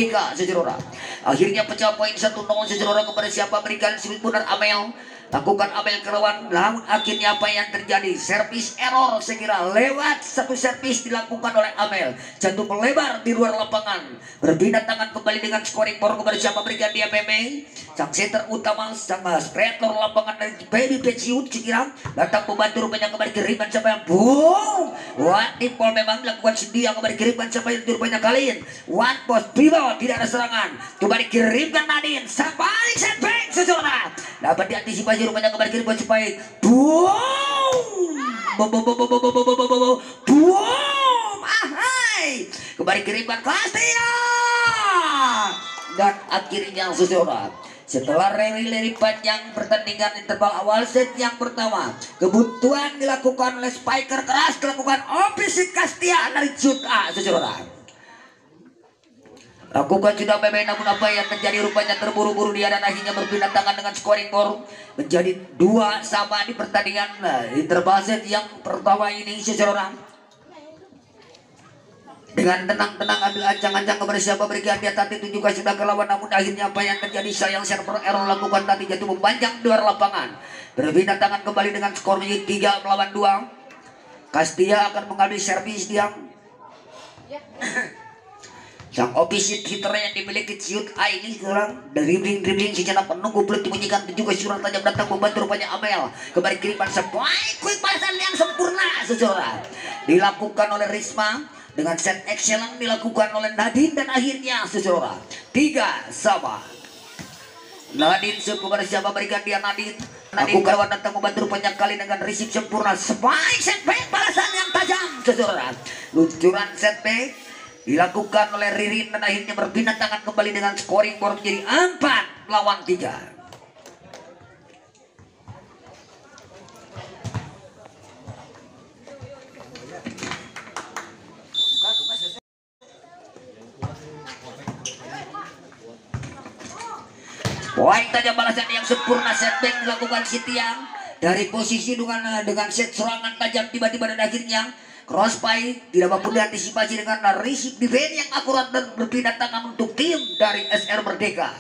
Merdeka sejelora. Akhirnya pecah poin 1-0 sejelora kepada siapa berikan Smith benar Amel. Lakukan Amel ke lawan, namun akhirnya apa yang terjadi? Servis error sekira lewat satu servis dilakukan oleh Amel. Jatuh melebar di luar lapangan. Berpindah tangan kembali dengan scoring power kepada siapa berikan dia Meme. Sang center utama, sang kreator lapangan dari Baby Pensiun sekira datang membantu rupanya kembali kiriman siapa yang boom. One Impol memang melakukan sedia kembali kiriman siapa yang rupanya kalian. One post pivot tidak ada serangan. Kembali kirimkan Nadine sampai setback sejelora. Dapat diantisipasi rupanya kembali kirim supaya boom, boom, ahai, kembali kirimkan Castillo dan akhirnya seseorang setelah rally panjang pertandingan interval awal set yang pertama, kebutuhan dilakukan oleh spiker keras dilakukan opposite Castillo dari shoot A seseorang. Lakukan sudah Meme, namun apa yang terjadi rupanya terburu-buru dia dan akhirnya berpindah tangan dengan scoring board menjadi 2-2 di pertandingan interval set yang pertama ini seseorang. Dengan tenang-tenang ambil ancang-ancang kepada siapa berikan dia tadi tunjukkan sudah ke lawan, namun akhirnya apa yang terjadi? Sayang server error lakukan tadi jatuh memanjang di luar lapangan. Berpindah tangan kembali dengan skor menjadi 3 melawan 2. Castillo akan mengambil servis dia. Sang opposite hitter yang dimiliki shoot A ini sekarang dribbling secara penunggu belum dibunyikan juga surat tajam datang membantu rupanya Amel kembali kiriman sebuah quick balasan yang sempurna seseorang dilakukan oleh Risma dengan set excellent dilakukan oleh Nadine dan akhirnya seseorang 3-3. Nadine kepada siapa berikan dia Nadine lakukan lawan datang membantu rupanya kali dengan receive sempurna spike setback balasan yang tajam seseorang luncuran setback dilakukan oleh Ririn dan akhirnya berpindah tangan kembali dengan scoring board menjadi 4 lawan 3. Poin tajam balasan yang sempurna setback dilakukan Sitiang dari posisi dengan set serangan tajam tiba-tiba dan akhirnya cross pie tidak mampu diantisipasi dengan receive defense yang akurat dan berpindah tangan untuk tim dari SR Merdeka.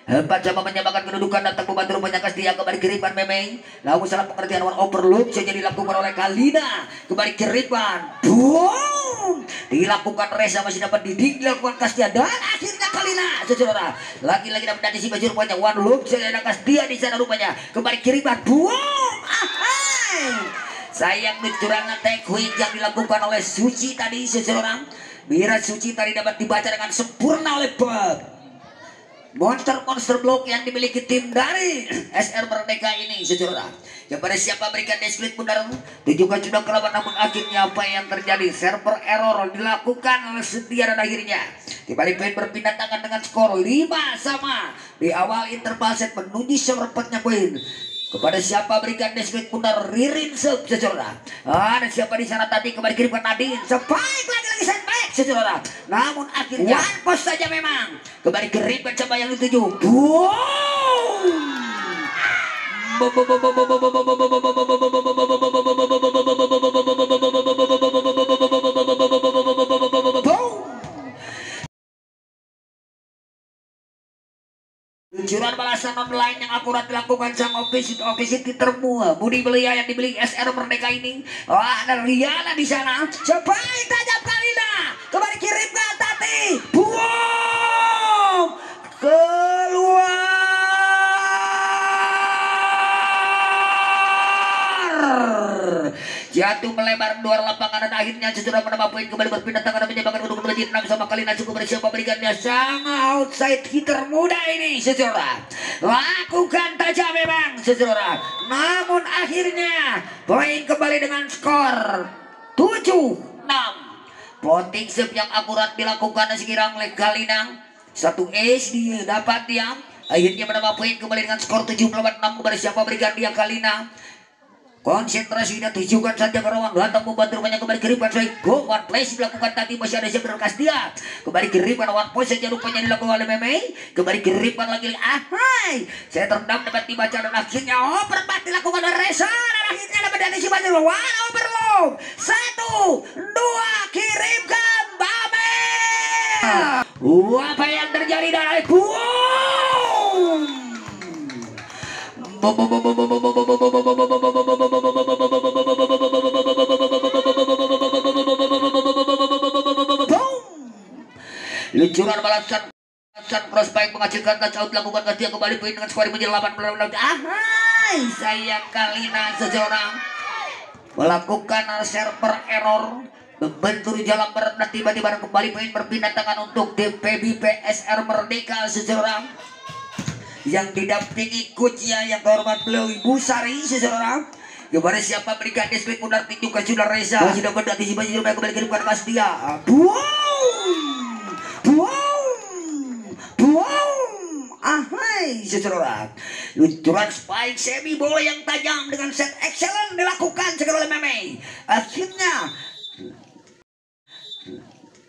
4 sama menyamakan kedudukan datang membantu rupanya Castillo kembali kiriman Meme. Lalu salah pengertian one overlook saja dilakukan oleh Kalina kembali kiriman boom dilakukan Reza masih dapat dilakukan Castillo dan akhirnya Kalina saudara lagi-lagi dapat diantisipasi rupanya one look saja ada Castillo di sana rupanya kembali kiriman boom ahai. Sayang kecurangan takeaway yang dilakukan oleh Suci tadi seseorang. Mira Suci tadi dapat dibaca dengan sempurna oleh Bob. Monster block yang dimiliki tim dari SR Merdeka ini seseorang. Kepada siapa berikan desplit benar ditunjukkan sudah ke lawan, namun akhirnya apa yang terjadi? Server error dilakukan oleh Setia dan akhirnya kembali poin berpindah tangan dengan skor 5-5 di awal interval set menuju seperempatnya poin. Kepada siapa berikan desplit benar Ririn seseorang. Ada siapa di sana tadi kembali kirimkan Nadine spike lagi setback seseorang. Namun akhirnya one post saja memang kembali kirimkan coba yang dituju boom. Luncuran balasan online yang akurat dilakukan sang opposite termua Budi Belia yang dibeli SR Merdeka ini. Wah, ada Riana di sana. Sampai tajam Kalina kembali kirimkan Tati. Boom keluar. Jatuh melebar luar lapangan dan akhirnya sudah menambah poin kembali berpindah tangan dan menyebabkan kedudukan menjadi 6 sama Kalina cukup bersiap memberikannya sang outside hitter muda ini seseorang lakukan tajam memang seseorang, namun akhirnya poin kembali dengan skor 7-6. Potting save yang akurat dilakukan sekiranya oleh Kalina. Satu ace dia dapat dia akhirnya menambah poin kembali dengan skor 7-6 kepada siapa berikan dia Kalina. Konsentrasi dan tujukan saja ke ruang datang membantu rupanya kembali kiriman saya go one place dilakukan tadi masih ada siapa Castillo kembali kiriman one point saja rupanya dilakukan oleh Meme kembali kiriman lagi ahai saya terendam dapat dibaca dan akhirnya overpass dilakukan oleh Reza dan akhirnya dapat diantisipasi one overload 1-2 kirimkan Meme Apa yang terjadi dari boom? Luncuran balasan crossback menghasilkan touchdown dilakukan Kastia kembali poin dengan skor menjadi 8. Ahai, sayang Kalina seseorang melakukan server error membentur jalan merendah tiba-tiba kembali poin berpindah tangan untuk DPB PSR Merdeka seseorang yang didampingi coachnya yang terhormat beliau Ibu Sari seseorang. Kepada siapa berikan displik mundar tinju ke Sudah Reza sudah berantisipasi supaya kembali kirimkan Kastia. Ahai seseorang luncuran spike semi bola yang tajam dengan set excellent dilakukan segera oleh Meme. Akhirnya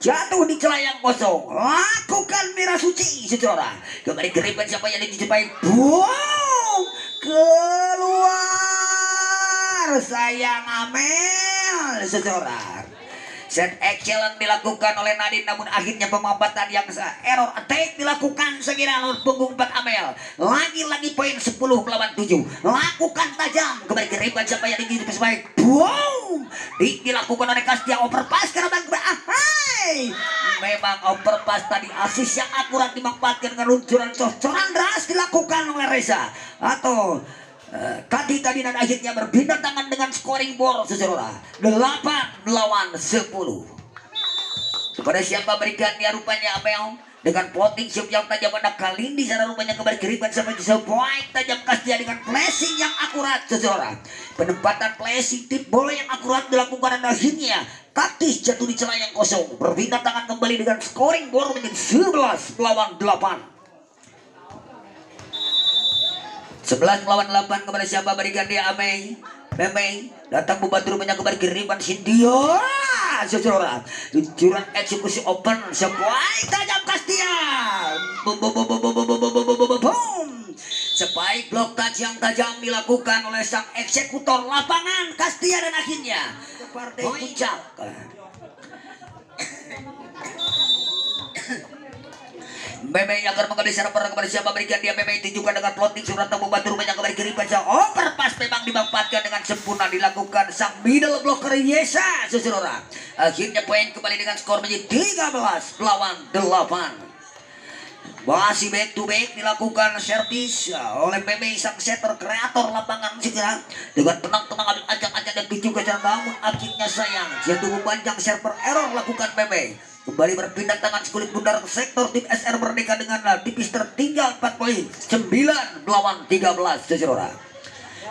jatuh di celah yang kosong. Lakukan merah suci seseorang. Kembali keripan siapa yang dicapai. Wow, keluar sayang Amel seseorang. Set excellent dilakukan oleh Nadine namun akhirnya pemampatan yang error attack dilakukan sekira lewat punggung 4 Amel. Lagi-lagi poin 10 melawan 7. Lakukan tajam kembali ke ribuan siapa yang ingin sebaik. Boom! Dilakukan oleh Kastia overpass karena ahai. Memang overpass tadi asis yang akurat dimanfaatkan dengan luncuran cocoran deras dilakukan oleh Reza atau tadi dan akhirnya berpindah tangan dengan scoring board seseorang 8 lawan 10. Kepada siapa berikannya rupanya Amel dengan potting shoot yang tajam pada kali ini sana rupanya kembali keriban sampai di sebuah tajam Kastia dengan flashing yang akurat seseorang. Penempatan flashing tip bola yang akurat dilakukan dan akhirnya taktis jatuh di celah yang kosong berpindah tangan kembali dengan scoring board menjadi 11 lawan 8. 11 melawan 8 kepada siapa berikan dia Amei. Meme datang membantu rumahnya kembali kiriman Cynthia seseorang. Luncuran eksekusi open sebuah tajam Kastia. Spike blok touch yang tajam dilakukan oleh sang eksekutor lapangan Kastia dan akhirnya partai puncak. Meme yang akan mengambil server kepada siapa berikan dia Meme tunjukkan dengan floating surat membantu rumahnya kembali kiri baca overpass memang dimanfaatkan dengan sempurna dilakukan sang middle blocker Yesa seseorang. Akhirnya poin kembali dengan skor menjadi 13 lawan 8. Masih back to back dilakukan servis oleh Meme sang setter kreator lapangan segera dengan tenang-tenang ambil ajak-ajak dan tuju ke jalan namun akhirnya sayang jatuh memanjang server error lakukan Meme. Kembali berpindah tangan sekulit bundar sektor tim SR Merdeka dengan tipis tertinggal 4 poin 9 melawan 13 seseorang.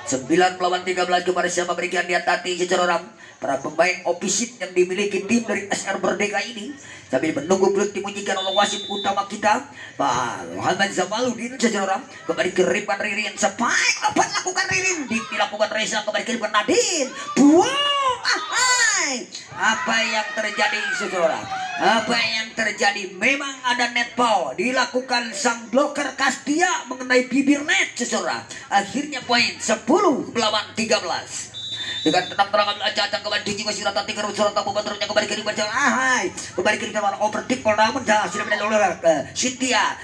9 melawan 13 kepada siapa berikan dia Tati seseorang. Para pemain opposite yang dimiliki tim dari SR Merdeka ini sambil menunggu belum dimunyikan oleh wasit utama kita Pak Muhammad Zamaludin seseorang. Kembali keripan Ririn spike dapat lakukan Ririn dilakukan Reza kembali keripan Nadine. Apa yang terjadi seseorang? Apa yang terjadi? Memang ada net foul dilakukan sang bloker Kastia mengenai bibir net seseorang. Akhirnya poin 10 melawan 13. Dengan tenang-tenang ambil acak-acak kembali di jiwa surat tiga surat tabu bantunya kembali ke ribuan jalan ahai kembali ke ribuan overtip namun sudah menang oleh Cynthia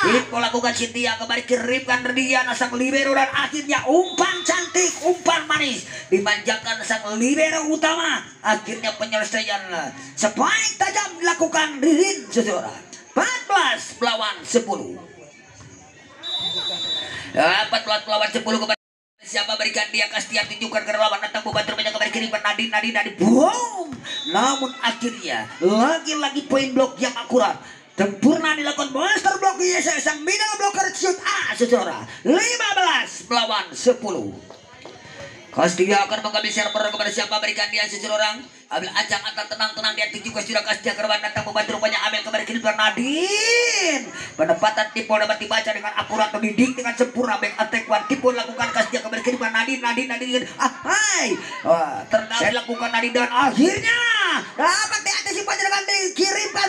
Hipko lakukan Cynthia kembali kirimkan Riana sang libero dan akhirnya umpan cantik umpan manis dimanjakan sang libero utama akhirnya penyelesaian spike tajam dilakukan Ririn seseorang 14 melawan 10 14 melawan 10 kembali siapa berikan dia Kastia tunjukkan ke lawan datang membantu banyak kembali kiriman Nadine boom namun akhirnya lagi-lagi poin blok yang akurat sempurna dilakukan monster blok Yesa sang middle blocker shoot seseorang 15 melawan 10. Kastia akan mengambil server kepada siapa berikan dia seseorang ambil ajang antar tenang-tenang dia tuju ke sudah Kastia kerban datang membantu rupanya ambil kembali kiriman Nadine penempatan tipe dapat dibaca dengan akurat mendidik dengan sempurna back attack one tipe lakukan Kastia kembali kiriman Nadine ahai terdapat dilakukan Nadine dan akhirnya dapat diantisipasi dengan dikirimkan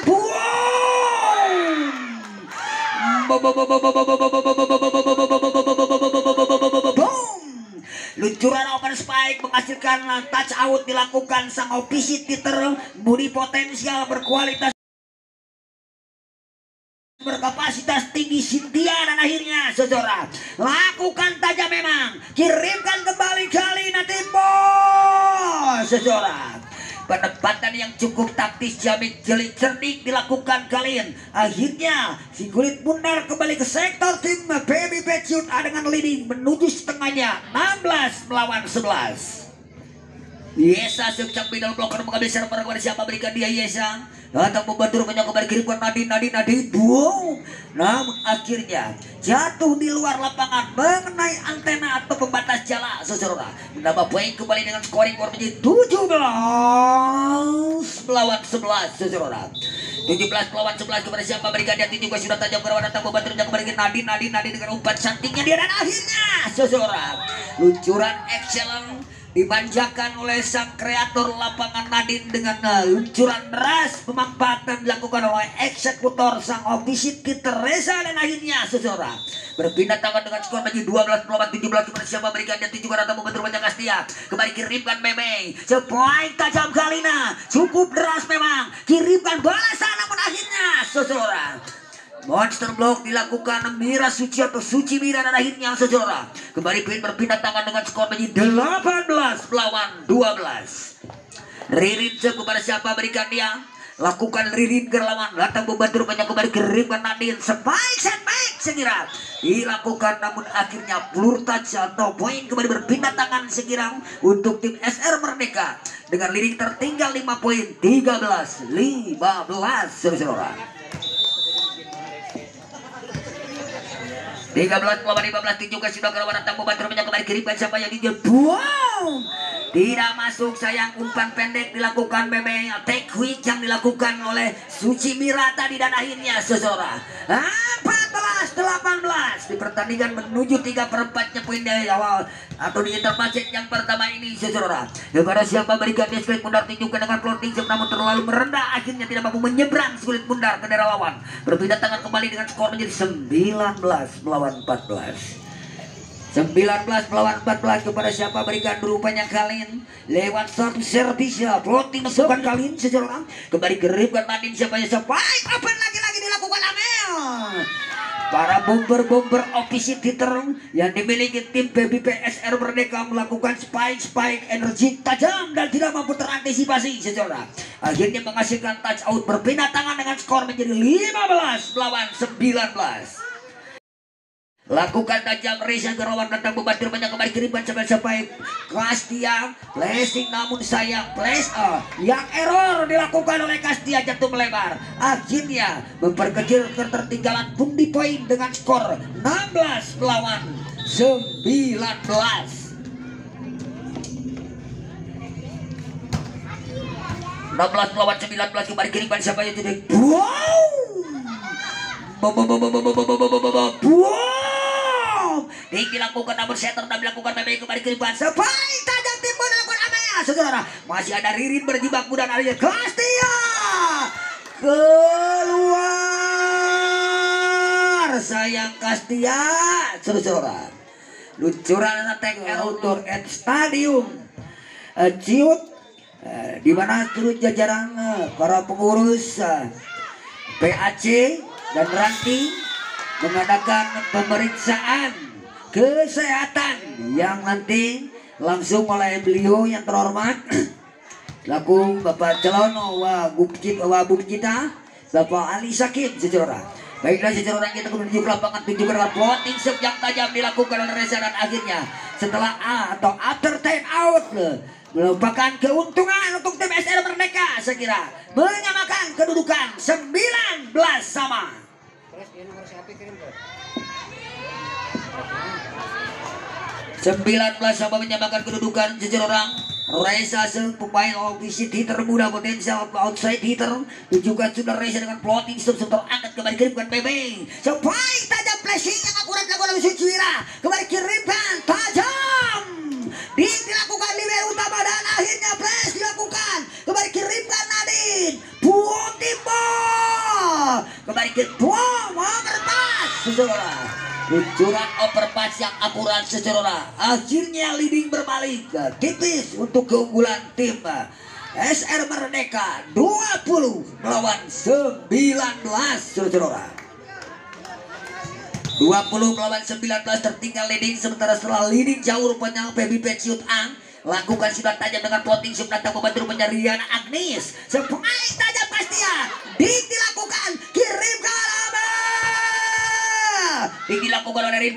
luncuran open spike menghasilkan touch out dilakukan sang opposite Peter budi potensial berkualitas berkapasitas tinggi Cynthia dan akhirnya saudara lakukan tajam memang, kirimkan kembali kali Timbo saudara. Penempatan yang cukup taktis, jamik, jeli, cerdik dilakukan kalian. Akhirnya si kulit bundar kembali ke sektor tim PBB Ciut dengan leading menuju setengahnya 16 melawan 11. Yesa sukses middle blocker mengambil serang kepada siapa, berikan dia Yesa. Datang membantu rupanya kembali kirimkan Nadine. Wow. Namun akhirnya jatuh di luar lapangan mengenai antena atau pembatas jala saudara. Menambah poin kembali dengan scoring menjadi 17 melawan 11 saudara. 17 melawan 11 kepada siapa, berikan dia juga sudah tajam ke datang membantu kembali Nadine dengan umpan cantiknya dia dan akhirnya saudara luncuran excellent dimanjakan oleh sang kreator lapangan Nadine dengan luncuran ras pemanfaatan dilakukan oleh eksekutor sang ofisi Teresa dan akhirnya saudara berpindah tangan dengan skor menjadi 12 melawan 17 kepada siapa, berikan dia juga datang membantu banyak Kastia kembali kirimkan Meme sepoin tajam Kalina cukup deras memang kirimkan balasan namun akhirnya saudara monster block dilakukan Mira Suci atau Suci Mira dan akhirnya saudara kembali berpindah tangan dengan skor menjadi 18 melawan 12. Ririn kepada siapa, berikan dia lakukan Ririn ke lawan datang membantu rupanya kembali kirimkan Nadine spike setback sekira dilakukan namun akhirnya pelur touch atau poin kembali berpindah tangan sekira untuk tim SR Merdeka dengan leading tertinggal 5 poin 13-15 saudara. 13 melawan 15 juga sudah kerawan datang membantu kembali kirimkan siapa yang dijel. Wow, tidak masuk sayang, umpan pendek dilakukan Meme, take quick yang dilakukan oleh Suci Mira tadi dan akhirnya saudara 14-18 di pertandingan menuju 3/4 poin dari awal atau di intermezzo yang pertama ini saudara. Kepada siapa, berikan dia sulit bundar tunjukkan dengan floating namun terlalu merendah akhirnya tidak mampu menyeberang sulit bundar ke daerah lawan. Berpindah tangan kembali dengan skor menjadi 19 melawan 14. 19 melawan 14 kepada siapa, berikan rupanya Kalin lewat servis floating masukkan Kalin seseorang kembali kirimkan Nadine siapa yang baik open lagi dilakukan Amel. Para bomber ofisi Twitter yang dimiliki tim PBPSR Merdeka melakukan spike energi tajam dan tidak mampu terantisipasi secara akhirnya menghasilkan touch out berpindah tangan dengan skor menjadi 15 melawan 19. Lakukan tajam Reza Gerawan datang membantu banyak kembali kirimkan sampai Kastia flashing namun sayang flash yang error dilakukan oleh Kastia jatuh melebar akhirnya memperkecil ketertinggalan pundi poin dengan skor 16 melawan 19. 16 melawan 19 kembali kirimkan siapa yang tidak. Wow, dilakukan namun setter dan dilakukan Meme kembali kirimkan sebaik tajam tim dilakukan Amel saudara. Masih ada Ririn berjibaku dan akhirnya Kastia keluar sayang Kastia saudara. Luncuran attack outdoor at stadium Ciut di mana seluruh jajaran para pengurus PAC dan ranting mengadakan pemeriksaan kesehatan yang nanti langsung oleh beliau yang terhormat laku Bapak calon wagub kita Bapak Ali Sakib secara. Baiklah secara kita menuju ke lapangan tunjukkan floating shot yang tajam dilakukan oleh Reza dan akhirnya setelah atau after time out merupakan keuntungan untuk tim SR Merdeka sekira menyamakan kedudukan 19 sama. 19 sama menyamakan kedudukan seseorang. Reza pemain ofisi hitter muda potensial outside hitter juga sudah Reza dengan floating stop angkat kembali kirimkan Bebe sampai tajam flashing yang akurat dilakukan oleh Suci Mira kembali kirimkan tajam dilakukan libero utama dan akhirnya flash dilakukan kembali kirimkan Nadine buang timbo kembali ke buang overpass seseorang. Luncuran overpass yang akurat secara akhirnya leading berbalik tipis untuk keunggulan tim SR Merdeka 20 melawan 19 saudara. 20 melawan 19 tertinggal leading, sementara setelah leading jauh rupanya Baby Peciut Ang lakukan silat tajam dengan plotting shoot datang membantu rupanya Riana Agnes. Sebaik tajam pasti ya. Dilakukan kirim ke arah. Dilakukan oleh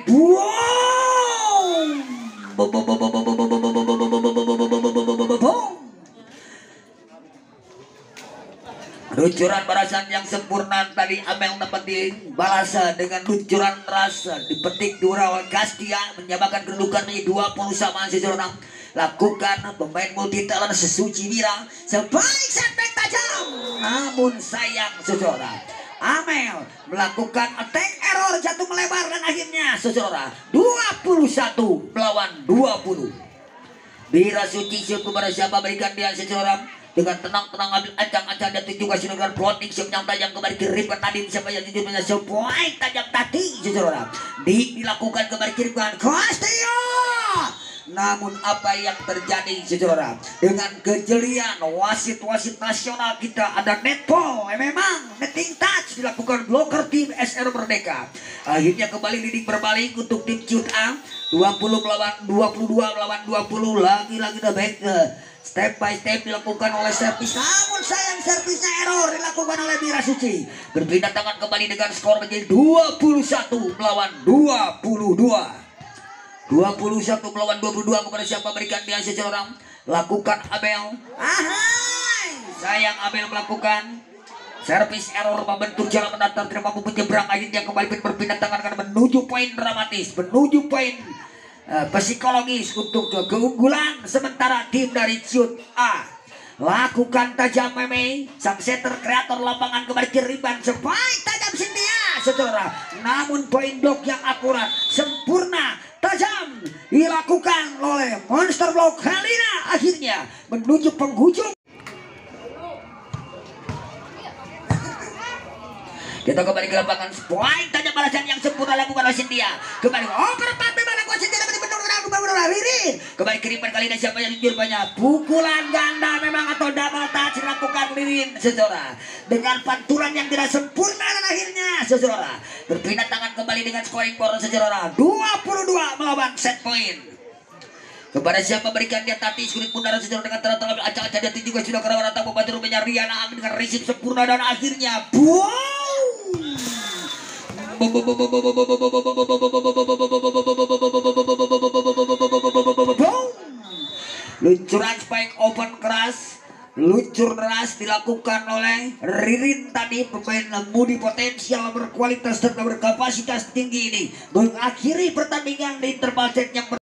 luncuran balasan yang sempurna tadi Amel dapetin balasan dengan luncuran rasa dipetik dua oleh Gastia menyamakan kedudukan menjadi 20 sama seseorang. Lakukan pemain multi talent sesuci Mira sebaik setback tajam, namun sayang seseorang Amel melakukan attack error jatuh melebar dan akhirnya seseorang 21 melawan 20. Mira Suci shoot kepada siapa berikan dia seseorang dengan tenang-tenang ambil ancang-ancang dan juga dengan plotting shoot yang tajam kembali kirimkan tadi siapa yang jujur punya sebuah tajam tadi seseorang dilakukan kembali kirimkan Castillo. Namun apa yang terjadi seseorang dengan kejelian wasit-wasit nasional kita ada netball memang netting touch dilakukan blocker tim SR Merdeka. Akhirnya kembali leading berbalik untuk tim Ciut Ang 20 melawan 22 melawan 20 lagi-lagi the back step by step dilakukan oleh servis, namun sayang servisnya error dilakukan oleh Mira Suci. Berpindah tangan kembali dengan skor menjadi 21 melawan 22. 21 melawan 22 kepada siapa berikan dia seseorang lakukan Abel. Sayang Abel melakukan servis error membentur jalan mendatar tidak mampu menyeberang akhirnya kembali berpindah tangan akan menuju poin dramatis menuju poin psikologis untuk keunggulan sementara tim dari Ciut A. Lakukan tajam Meme sang setter kreator lapangan kembali kiriman sebaik tajam Cynthia saudara, namun poin blok yang akurat sempurna tajam dilakukan oleh monster block Helena akhirnya menuju penghujung. Kita kembali ke lapangan poin tajam balasan yang sempurna lakukan oleh Cynthia kembali oper pantai melakukan Cynthia Ririn kembali kiriman kali ini siapa yang jujur banyak pukulan ganda memang atau double touch dilakukan Ririn seseorang dengan pantulan yang tidak sempurna dan akhirnya seseorang berpindah tangan kembali dengan scoring board seseorang 22 melawan set point kepada siapa berikan dia tati kulit bundaran seseorang dengan terang-terang acak-acak dia juga sudah kerawan datang membantu rupanya Riana dengan resip sempurna dan akhirnya luncuran spike open keras luncur deras dilakukan oleh Ririn tadi pemain mudi potensial berkualitas serta berkapasitas tinggi ini mengakhiri pertandingan di interval set yang